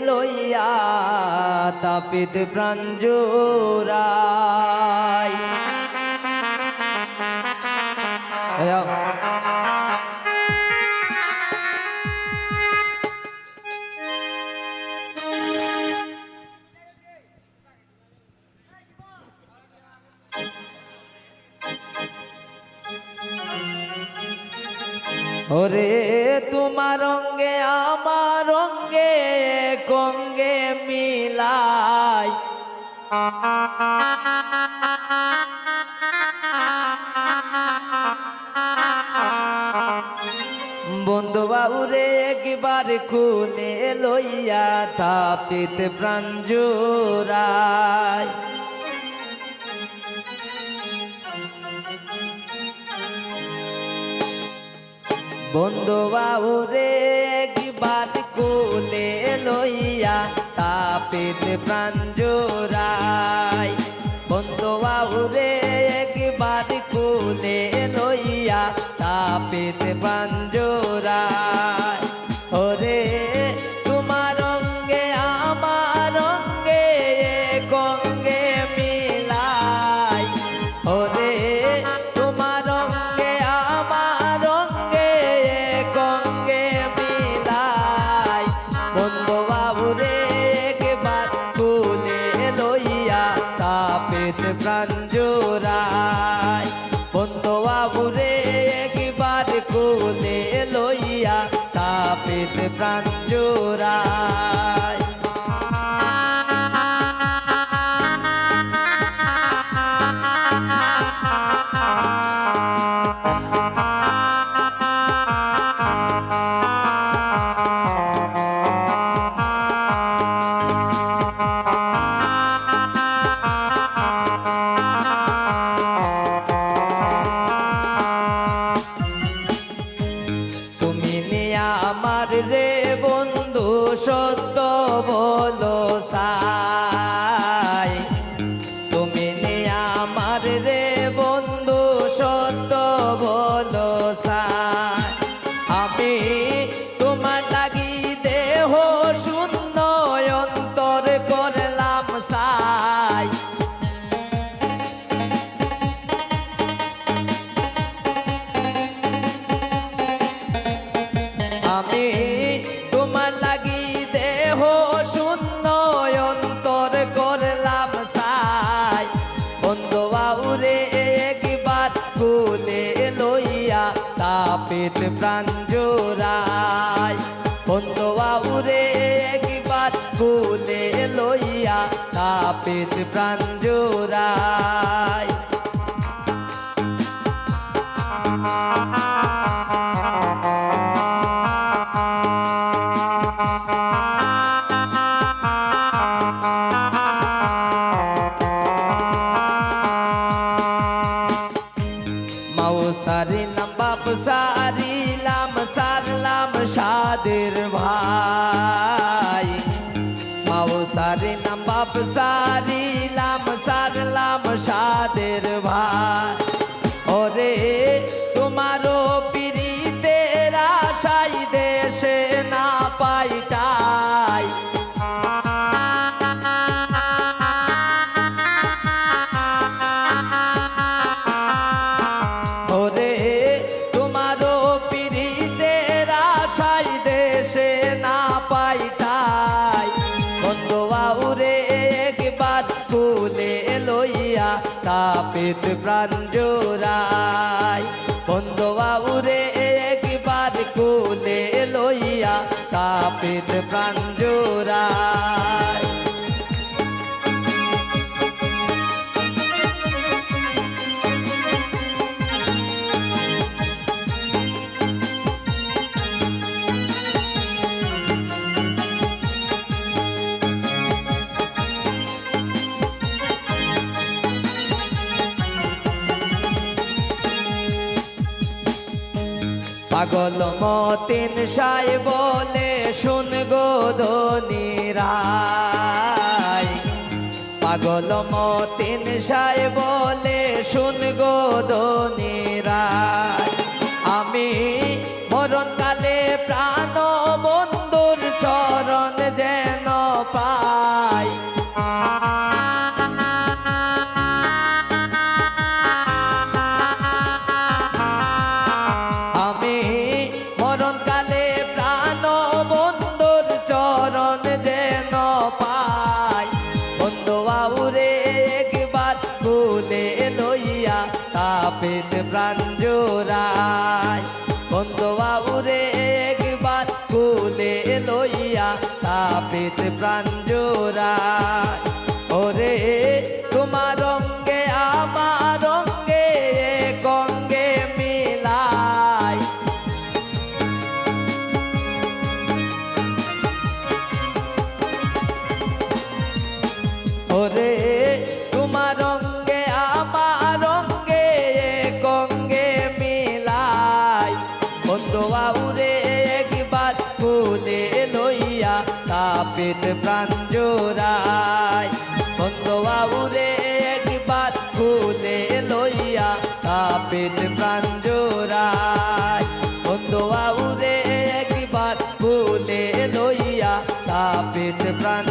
লইয়া তাপিত প্রাণ জোড়াই। ওরে তোমার রঙ্গে আমার রঙ্গে কঙ্গে মিলাই, বন্ধু বাবুরে একবার খুনে লইয়া তাপিত প্রাণ জোড়াই। বন্ধু বাবুরে একবার কোলে লইয়া তাপিত প্রাণ জোড়াই। বন্ধু বাবুরে একবার কোলে লইয়া তাপিত প্রাণ জোড়াই। ওরে তোমার রঙ্গে আমার রঙ্গে কঙ্গে মিলাই, ওরে তোমার রঙ্গে আমার রঙ্গে কঙ্গে মিলাই। বন্ধু বাবুরে একবার কোলে লইয়া তাপিত প্রাণ জোড়াই। বন্ধু বাবুরে একবার কোলে লইয়া তাপিত প্রাণ জোড়াই। তুমি নিয়া আমার রে বন্ধু সত্য বলো সাই, তুমি নিয়া আমার রে বন্ধু সত্য বলো সাই। আমি তোমার লাগি দেহ শূন্য অন্তর করলাম সাই। আমি তোমার লাগি দেহ শূন্য অন্তর করলাম সাই। বন্ধু বাবুরে একবার কোলে লইয়া তাপিত প্রাণ জোড়াই। বন্ধু বাবুরে একবার কোলে লইয়া তাপিত প্রাণ জোড়াই। মাও সারিলাম বাপ সারিলাম সারলাম সাদের ভাই। মাও সারিলাম বাপ সারিলাম সারলাম সাদের ভাই। ওরে তোমারও পিরিতের আশাই দেশে না পাইটাই। ওরে তোমারও পিরিতের আশাই দেশে না পাইটাই। বন্ধু বাবুরে একবার কোলে লইয়া তাপিত প্রাণ জোড়াই। বন্ধু বাবুরে একবার কোলে লইয়া তাপিত প্রাণ জোড়াই। পাগল মতিন সাই বলে শুন গো ধনীরাই। পাগল মতিন সাই বলে শুন গো ধনীরাই। আমি মরণকালে প্রাণ বন্ধুর চরণ যেন লইয়া তাপিত প্রাণ জোড়ায় ওরে তোমার রঙ্গে আমার রঙ্গে গঙ্গে মিলাই ওরে তোমার রঙ্গে আমার রঙ্গে গঙ্গে মিলাই বন্ধু আউরে একবার ফুলে লইয়া তাপিত প্রাণ জোড়ায় বন্ধু আউরে একবার ফুলে লইয়া তাপিত প্রাণ জোড়ায় বন্ধু আউরে একবার ফুলে লইয়া তাপিত প্রাণ